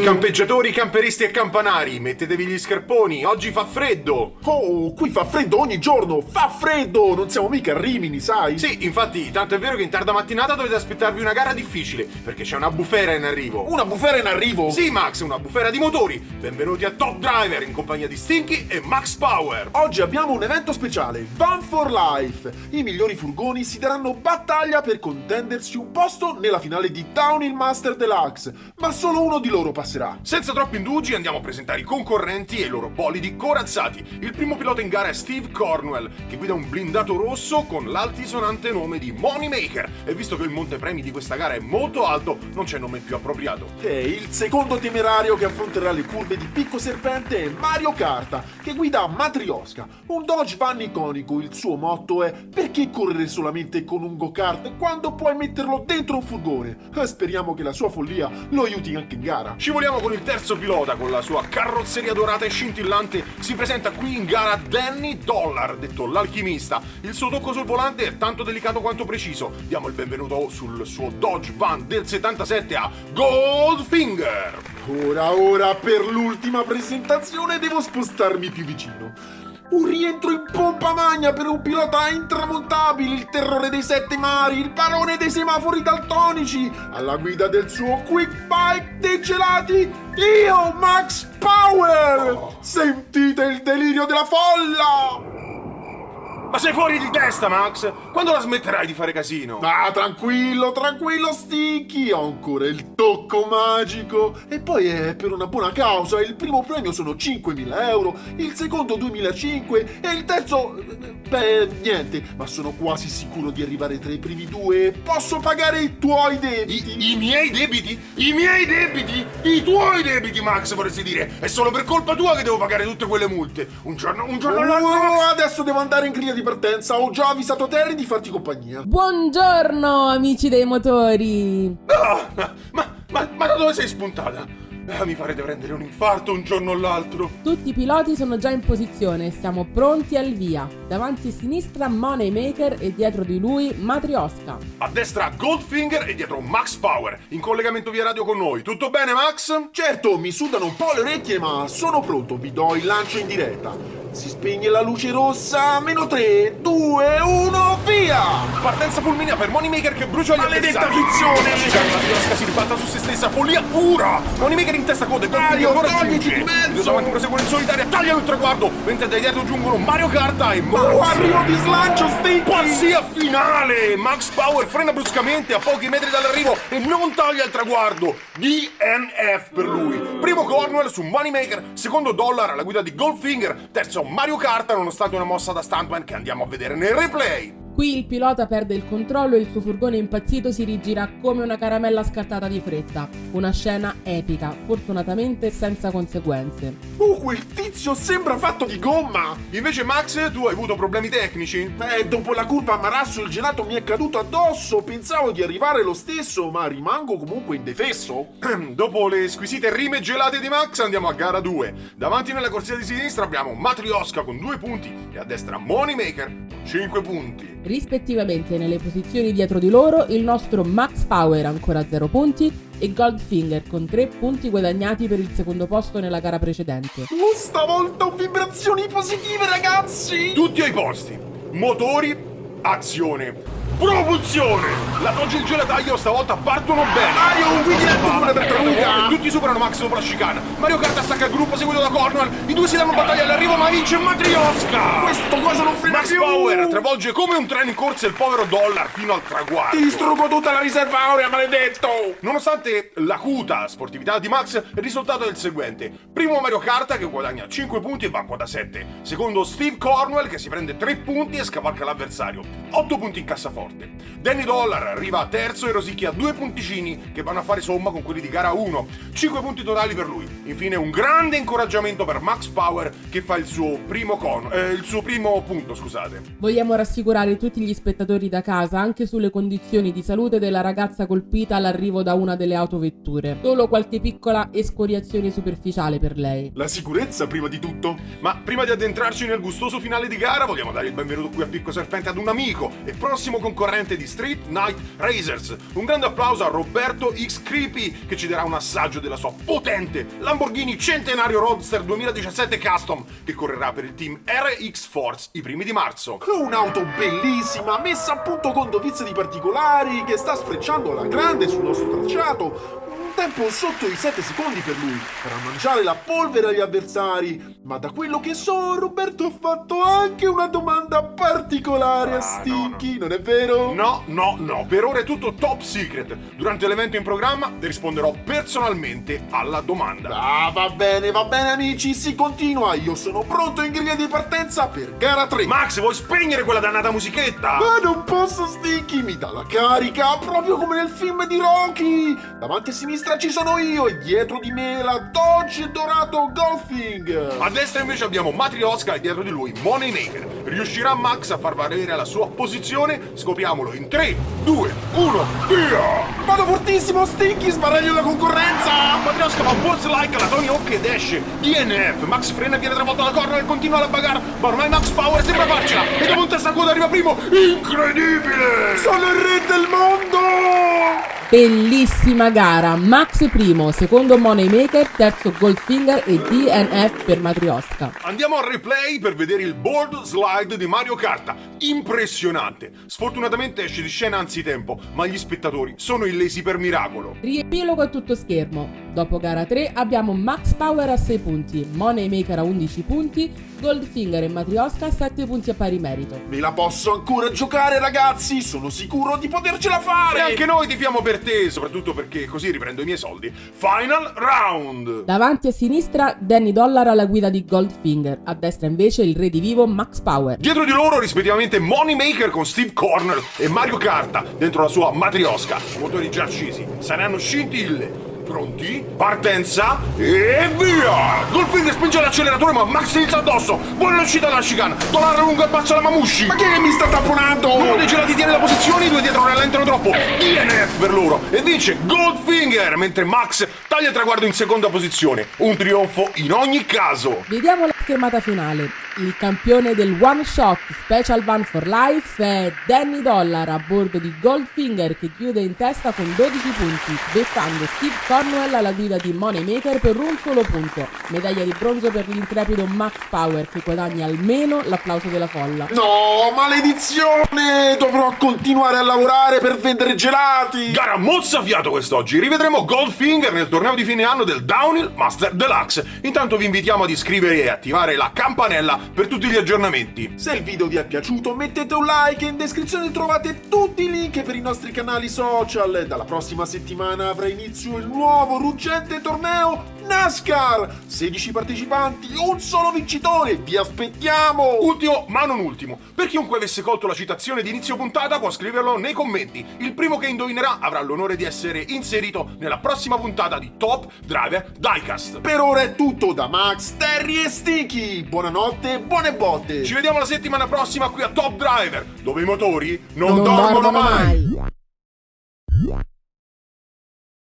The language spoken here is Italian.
Campeggiatori, camperisti e campanari, mettetevi gli scarponi, oggi fa freddo! Oh, qui fa freddo ogni giorno, fa freddo! Non siamo mica a Rimini, sai? Sì, infatti, tanto è vero che in tarda mattinata dovete aspettarvi una gara difficile, perché c'è una bufera in arrivo. Una bufera in arrivo? Sì, Max, una bufera di motori! Benvenuti a Top Driver in compagnia di Stinky e Max Power! Oggi abbiamo un evento speciale, Van for Life! I migliori furgoni si daranno battaglia per contendersi un posto nella finale di Downhill Master Deluxe, ma solo uno di loro passerà. Senza troppi indugi andiamo a presentare i concorrenti e i loro bolidi corazzati. Il primo pilota in gara è Steve Cornwell, che guida un blindato rosso con l'altisonante nome di Moneymaker. E visto che il montepremi di questa gara è molto alto, non c'è nome più appropriato. E il secondo temerario che affronterà le curve di Picco Serpente è Mario Carta, che guida Matrioska, un Dodge Van iconico. Il suo motto è: perché correre solamente con un go-kart quando puoi metterlo dentro un furgone? Speriamo che la sua follia lo aiuti anche in gara. Scivoliamo con il terzo pilota, con la sua carrozzeria dorata e scintillante. Si presenta qui in gara Danny Dollar, detto l'alchimista. Il suo tocco sul volante è tanto delicato quanto preciso. Diamo il benvenuto sul suo Dodge Van del 77 a Goldfinger. Ora, per l'ultima presentazione devo spostarmi più vicino. Un rientro in pompa magna per un pilota intramontabile, il terrore dei sette mari, il barone dei semafori daltonici, alla guida del suo quick bike dei gelati, io, Max Power! Sentite il delirio della folla! Ma sei fuori di testa, Max? Quando la smetterai di fare casino? Ah, tranquillo, Stinky, ho ancora il tocco magico. E poi è per una buona causa. Il primo premio sono 5.000 euro, il secondo 2.500 e il terzo... beh, niente, ma sono quasi sicuro di arrivare tra i primi due. Posso pagare i tuoi debiti. I miei debiti? I miei debiti? I tuoi debiti, Max, vorresti dire? È solo per colpa tua che devo pagare tutte quelle multe. Un giorno adesso devo andare in griglia di partenza. Ho già avvisato Terry di farti compagnia. Buongiorno, amici dei motori. Ma da dove sei spuntata? Mi farete prendere un infarto un giorno o l'altro. Tutti i piloti sono già in posizione e siamo pronti al via. Davanti a sinistra Moneymaker e dietro di lui Matrioska. A destra Goldfinger e dietro Max Power, in collegamento via radio con noi. Tutto bene, Max? Certo, mi sudano un po' le orecchie, ma sono pronto. Vi do il lancio in diretta. Si spegne la luce rossa. Meno 3, 2, 1, via! Partenza fulminea per Moneymaker che brucia gli maledetta avversari. frizione! Matrioska si ribalta su se stessa, follia pura! Moneymaker in testa coda e Goldfinger Mario, ancora togliti giunge. di mezzo! Io davanti proseguono in solitaria, tagliano il traguardo, mentre da dietro giungono Mario Carta e Max. Arrivo di slancio, Stinky! Pazzia finale! Max Power frena bruscamente a pochi metri dall'arrivo e non taglia il traguardo. DNF per lui. Primo Cornwell su Moneymaker, secondo Dollar alla guida di Goldfinger, terzo Mario Carta nonostante una mossa da stuntman che andiamo a vedere nel replay. Qui il pilota perde il controllo e il suo furgone impazzito si rigira come una caramella scartata di fretta. Una scena epica, fortunatamente senza conseguenze. Quel tizio sembra fatto di gomma! Invece Max, tu hai avuto problemi tecnici? Dopo la curva a Marasso il gelato mi è caduto addosso. Pensavo di arrivare lo stesso, ma rimango comunque indefesso. Dopo le squisite rime gelate di Max andiamo a gara 2. Davanti nella corsia di sinistra abbiamo Matrioska con 2 punti e a destra Moneymaker con 5 punti. Rispettivamente nelle posizioni dietro di loro il nostro Max Power ancora 0 punti e Goldfinger con 3 punti guadagnati per il secondo posto nella gara precedente. Stavolta ho vibrazioni positive, ragazzi! Tutti ai posti. Motori, azione. Propulsione! La Dodge e il gelataio stavolta partono bene. Mario, guidi lento come una tartaruga! Tutti superano Max dopo la chicane. Mario Kart stacca il gruppo seguito da Cornwell. I due si danno battaglia all'arrivo, ma vince Matrioska! Questo cosa non frena Max più! Power travolge come un treno in corsa il povero Dollar fino al traguardo. Ti distruggo tutta la riserva aurea, maledetto! Nonostante l'acuta sportività di Max, il risultato è il seguente. Primo Mario Kart che guadagna 5 punti e va a quota 7. Secondo Steve Cornwell che si prende 3 punti e scavalca l'avversario. 8 punti in cassaforte. forte. Danny Dollar arriva terzo e rosicchia 2 punticini che vanno a fare somma con quelli di gara 1. 5 punti totali per lui. Infine un grande incoraggiamento per Max Power che fa il suo primo punto, scusate. Vogliamo rassicurare tutti gli spettatori da casa anche sulle condizioni di salute della ragazza colpita all'arrivo da una delle autovetture. Solo qualche piccola escoriazione superficiale per lei. La sicurezza prima di tutto. Ma prima di addentrarci nel gustoso finale di gara, vogliamo dare il benvenuto qui a Picco Serpente ad un amico e prossimo concorrente di Street Night Racers. Un grande applauso a Roberto X Creepy che ci darà un assaggio della sua potente Lamborghini Centenario Roadster 2017 Custom che correrà per il team RX Force i primi di marzo. Un'auto bellissima, messa a punto con dovizia di particolari, che sta sfrecciando alla grande sul nostro tracciato. Un tempo sotto i 7 secondi per lui, per mangiare la polvere agli avversari. Ma da quello che so, Roberto ha fatto anche una domanda particolare a Stinky, non è vero? No, per ora è tutto top secret. Durante l'evento in programma risponderò personalmente alla domanda. Va bene amici, si continua. Io sono pronto in griglia di partenza per gara 3. Max, vuoi spegnere quella dannata musichetta? Ma non posso, Stinky, mi dà la carica, proprio come nel film di Rocky. Davanti a sinistra ci sono io e dietro di me la Dodge Dorato Golfing. A destra invece abbiamo Matryoshka e dietro di lui Moneymaker. Riuscirà Max a far valere la sua posizione? Scopriamolo in 3, 2, 1, via! Vado fortissimo, Stinky, sbaraglio la concorrenza. Matryoshka fa un balls like alla Tony Hawk ed esce DNF. Max frena e viene travolto alla corner e continua la bagarre, ma ormai Max Power sembra farcela e dopo un testacoda arriva primo. Incredibile! Sono il re del mondo! Bellissima gara, Max primo, secondo Moneymaker, terzo Goldfinger e DNF per Matryoshka. Andiamo al replay per vedere il board slide di Mario Kart. Impressionante. Sfortunatamente esce di scena anzitempo, ma gli spettatori sono illesi per miracolo. Riepilogo a tutto schermo. Dopo gara 3 abbiamo Max Power a 6 punti, Moneymaker a 11 punti, Goldfinger e Matryoshka a 7 punti a pari merito. Me la posso ancora giocare, ragazzi, sono sicuro di potercela fare. E anche noi tifiamo per te, soprattutto perché così riprendo i miei soldi. Final round! Davanti a sinistra Danny Dollar alla guida di Goldfinger, a destra invece il re di vivo Max Power. Dietro di loro rispettivamente Moneymaker con Steve Cornell e Mario Kart dentro la sua Matryoshka. Motori già accesi, saranno scintille. Pronti? Partenza e via! Goldfinger spinge l'acceleratore ma Max inizia addosso. Buona uscita dalla chicane. Dollar lungo e bacia la Mamushi. Ma chi è che mi sta tamponando? Uno dei gelati tiene la posizione, i due dietro rallentano troppo. DNF per loro e vince Goldfinger mentre Max taglia il traguardo in seconda posizione. Un trionfo in ogni caso. Vediamo la schermata finale. Il campione del One Shot Special Van for Life è Danny Dollar a bordo di Goldfinger che chiude in testa con 12 punti, beccando Steve Cornwell alla guida di Moneymaker per un solo punto. Medaglia di bronzo per l'intrepido Max Power che guadagna almeno l'applauso della folla. No, maledizione! Dovrò continuare a lavorare per vendere gelati! Gara mozzafiato quest'oggi. Rivedremo Goldfinger nel torneo di fine anno del Downhill Master Deluxe. Intanto vi invitiamo ad iscrivervi e attivare la campanella per tutti gli aggiornamenti. Se il video vi è piaciuto mettete un like e in descrizione trovate tutti i link per i nostri canali social. Dalla prossima settimana avrà inizio il nuovo ruggente torneo NASCAR. 16 partecipanti, un solo vincitore, vi aspettiamo! Ultimo ma non ultimo, per chiunque avesse colto la citazione di inizio puntata può scriverlo nei commenti. Il primo che indovinerà avrà l'onore di essere inserito nella prossima puntata di Top Driver Diecast. Per ora è tutto da Max, Terry e Sticky. Buonanotte, buone botte! Ci vediamo la settimana prossima qui a Top Driver, dove i motori non Non dormono dormono mai. mai.